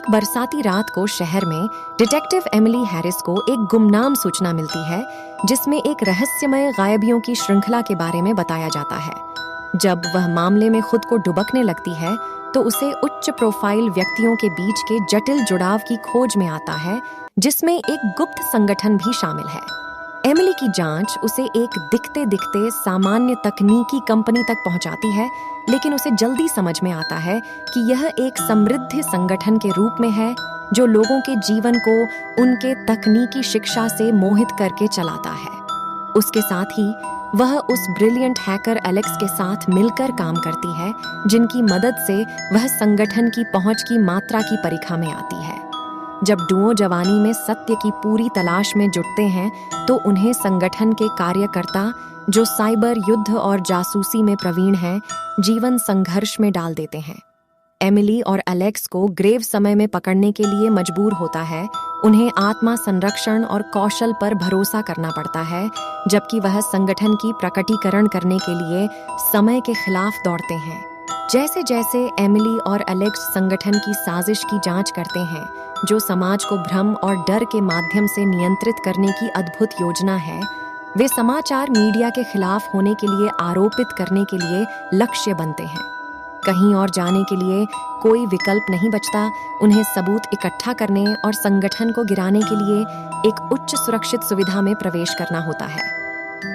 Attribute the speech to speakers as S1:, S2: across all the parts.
S1: एक बरसाती रात को शहर में डिटेक्टिव एमिली हैरिस को एक गुमनाम सूचना मिलती है जिसमें एक रहस्यमय गायबियों की श्रृंखला के बारे में बताया जाता है। जब वह मामले में खुद को डुबकने लगती है तो उसे उच्च प्रोफाइल व्यक्तियों के बीच के जटिल जुड़ाव की खोज में आता है, जिसमें एक गुप्त संगठन भी शामिल है। एमिली की जांच उसे एक दिखते दिखते सामान्य तकनीकी कंपनी तक पहुंचाती है, लेकिन उसे जल्दी समझ में आता है कि यह एक समृद्ध संगठन के रूप में है जो लोगों के जीवन को उनके तकनीकी शिक्षा से मोहित करके चलाता है। उसके साथ ही वह उस ब्रिलियंट हैकर एलेक्स के साथ मिलकर काम करती है, जिनकी मदद से वह संगठन की पहुंच की मात्रा की परीक्षा में आती है। जब डुओ जवानी में सत्य की पूरी तलाश में जुटते हैं तो उन्हें संगठन के कार्यकर्ता, जो साइबर युद्ध और जासूसी में प्रवीण हैं, जीवन संघर्ष में डाल देते हैं। एमिली और एलेक्स को ग्रेव समय में पकड़ने के लिए मजबूर होता है। उन्हें आत्मा संरक्षण और कौशल पर भरोसा करना पड़ता है, जबकि वह संगठन की प्रकटीकरण करने के लिए समय के खिलाफ दौड़ते हैं। जैसे जैसे एमिली और एलेक्स संगठन की साजिश की जांच करते हैं, जो समाज को भ्रम और डर के माध्यम से नियंत्रित करने की अद्भुत योजना है, वे समाचार मीडिया के खिलाफ होने के लिए आरोपित करने के लिए लक्ष्य बनते हैं। कहीं और जाने के लिए कोई विकल्प नहीं बचता। उन्हें सबूत इकट्ठा करने और संगठन को गिराने के लिए एक उच्च सुरक्षित सुविधा में प्रवेश करना होता है।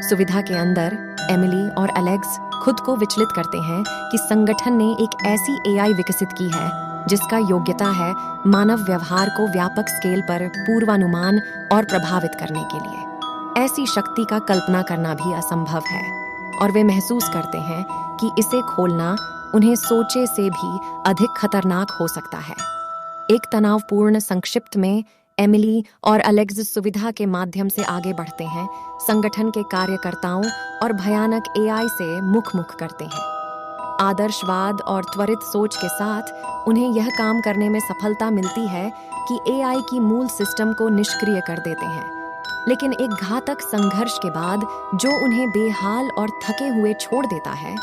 S1: सुविधा के अंदर एमिली और एलेक्स खुद को विचलित करते हैं कि संगठन ने एक ऐसी एआई विकसित की है जिसका योग्यता है मानव व्यवहार को व्यापक स्केल पर पूर्वानुमान और प्रभावित करने के लिए। ऐसी शक्ति का कल्पना करना भी असंभव है और वे महसूस करते हैं कि इसे खोलना उन्हें सोचे से भी अधिक खतरनाक हो सकता है। एक तनावपूर्ण संक्षिप्त में एमिली और एलेक्स सुविधा के माध्यम से आगे बढ़ते हैं, संगठन के कार्यकर्ताओं और भयानक एआई से मुख करते हैं। आदर्शवाद और त्वरित सोच के साथ उन्हें यह काम करने में सफलता मिलती है कि एआई की मूल सिस्टम को निष्क्रिय कर देते हैं। लेकिन एक घातक संघर्ष के बाद जो उन्हें बेहाल और थके हुए छोड़ देता है,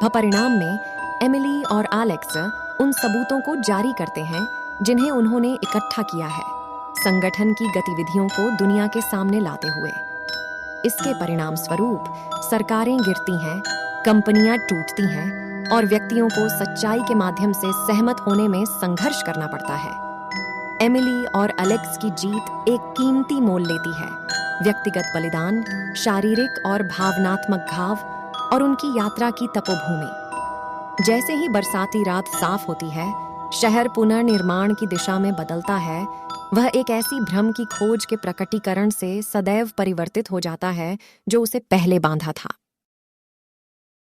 S1: परिणाम में एमिली और एलेक्स उन सबूतों को जारी करते हैं जिन्हें उन्होंने इकट्ठा किया है, संगठन की गतिविधियों को दुनिया के सामने लाते हुए। इसके परिणाम स्वरूप सरकारें गिरती हैं, कंपनियां टूटती हैं और व्यक्तियों को सच्चाई के माध्यम से सहमत होने में संघर्ष करना पड़ता है। एमिली और एलेक्स की जीत एक कीमती मोल लेती है, व्यक्तिगत बलिदान, शारीरिक और भावनात्मक घाव और उनकी यात्रा की तपोभूमि। जैसे ही बरसाती रात साफ होती है, शहर पुनर्निर्माण की दिशा में बदलता है। वह एक ऐसी भ्रम की खोज के प्रकटीकरण से सदैव परिवर्तित हो जाता है जो उसे पहले बांधा था।